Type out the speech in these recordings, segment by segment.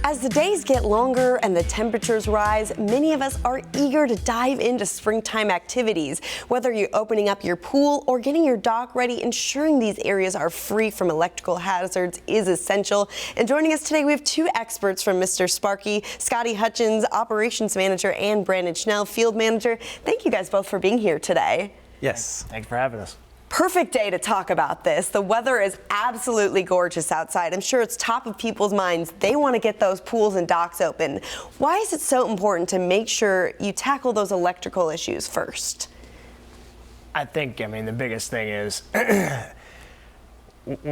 As the days get longer and the temperatures rise, many of us are eager to dive into springtime activities. Whether you're opening up your pool or getting your dock ready, ensuring these areas are free from electrical hazards is essential. And joining us today, we have two experts from Mr. Sparky, Scotty Hutchins, Operations Manager, and Brandon Schnell, Field Manager. Thank you guys both for being here today. Yes. Thanks for having us. Perfect day to talk about this. The weather is absolutely gorgeous outside. I'm sure it's top of people's minds. They want to get those pools and docks open. Why is it so important to make sure you tackle those electrical issues first? I mean, the biggest thing is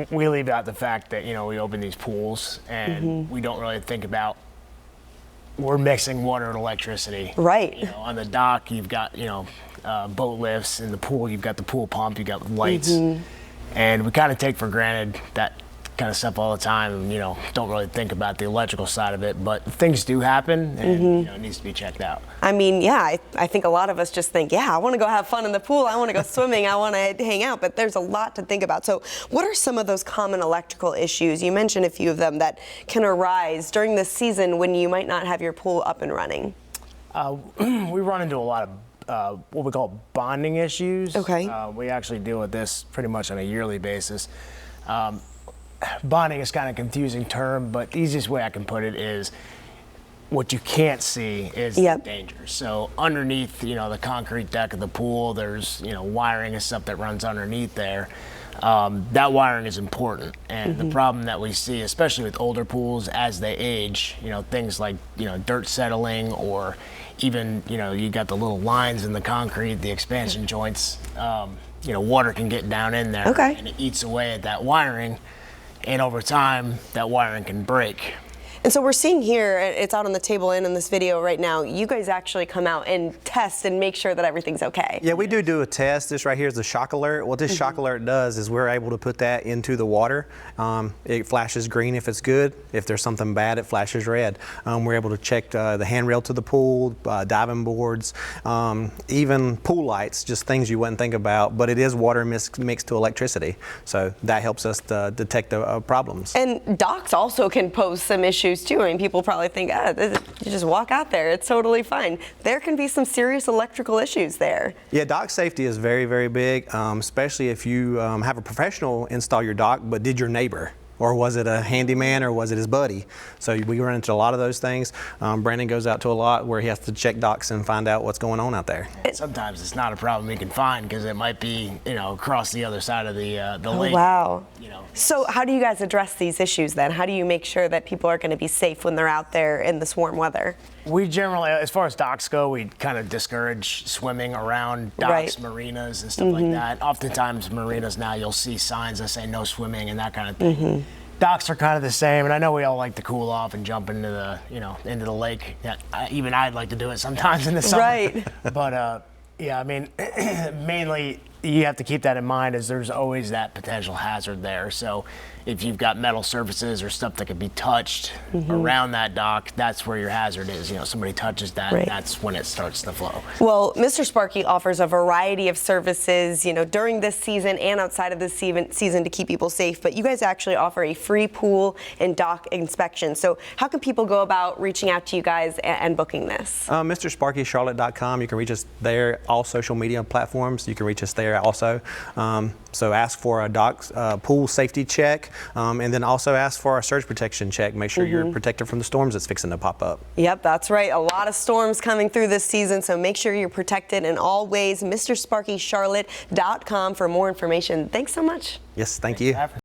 we leave out the fact that, we open these pools and we don't really think about we're mixing water and electricity. Right. On the dock, you've got, boat lifts. In the pool, you've got the pool pump, you've got lights. And we kind of take for granted that kind of stuff all the time and, don't really think about the electrical side of it. But things do happen and, it needs to be checked out. I mean, yeah, I think a lot of us just think, yeah, I want to go have fun in the pool. I want to go swimming. I want to hang out. But there's a lot to think about. So what are some of those common electrical issues? You mentioned a few of them that can arise during this season when you might not have your pool up and running. We run into a lot of what we call bonding issues. Okay. We actually deal with this pretty much on a yearly basis. Bonding is kind of a confusing term, but the easiest way I can put it is what you can't see is the danger. So underneath, the concrete deck of the pool, there's, wiring and stuff that runs underneath there. That wiring is important. And the problem that we see, especially with older pools as they age, things like, dirt settling or even, you got the little lines in the concrete, the expansion joints, water can get down in there and it eats away at that wiring. And over time, that wiring can break. And so we're seeing here, it's out on the table and in this video right now, you guys actually come out and test and make sure that everything's okay. Yeah, we do a test. This right here is the shock alert. What this shock alert does is we're able to put that into the water. It flashes green if it's good. If there's something bad, it flashes red. We're able to check the handrail to the pool, diving boards, even pool lights, just things you wouldn't think about, but it is water mixed to electricity. So that helps us to detect the problems. And docks also can pose some issues too. I mean, people probably think, you just walk out there, it's totally fine. There can be some serious electrical issues there. Yeah, dock safety is very, very big, especially if you have a professional install your dock, but did your neighbor? Or was it a handyman or was it his buddy? So we run into a lot of those things. Brandon goes out to a lot where he has to check docks and find out what's going on out there. Sometimes it's not a problem we can find because it might be, across the other side of the lake. Wow. So how do you guys address these issues then? How do you make sure that people are going to be safe when they're out there in this warm weather? We generally, as far as docks go, we kind of discourage swimming around docks, marinas, and stuff like that. Oftentimes, marinas now, you'll see signs that say no swimming and that kind of thing. Docks are kind of the same, and I know we all like to cool off and jump into the, into the lake. Even I'd like to do it sometimes in the summer. Right. But yeah, I mean, mainly you have to keep that in mind as there's always that potential hazard there. So if you've got metal surfaces or stuff that could be touched around that dock, that's where your hazard is. Somebody touches that, that's when it starts to flow. Well, Mr. Sparky offers a variety of services, during this season and outside of this season to keep people safe. But you guys actually offer a free pool and dock inspection. So how can people go about reaching out to you guys and booking this? MrSparkyCharlotte.com. You can reach us there. All social media platforms. You can reach us there also. So ask for a pool safety check, and then also ask for a surge protection check. Make sure you're protected from the storms that's fixing to pop up. Yep, that's right. A lot of storms coming through this season, so make sure you're protected in all ways. MrSparkyCharlotte.com for more information. Thanks so much. Yes, thank you.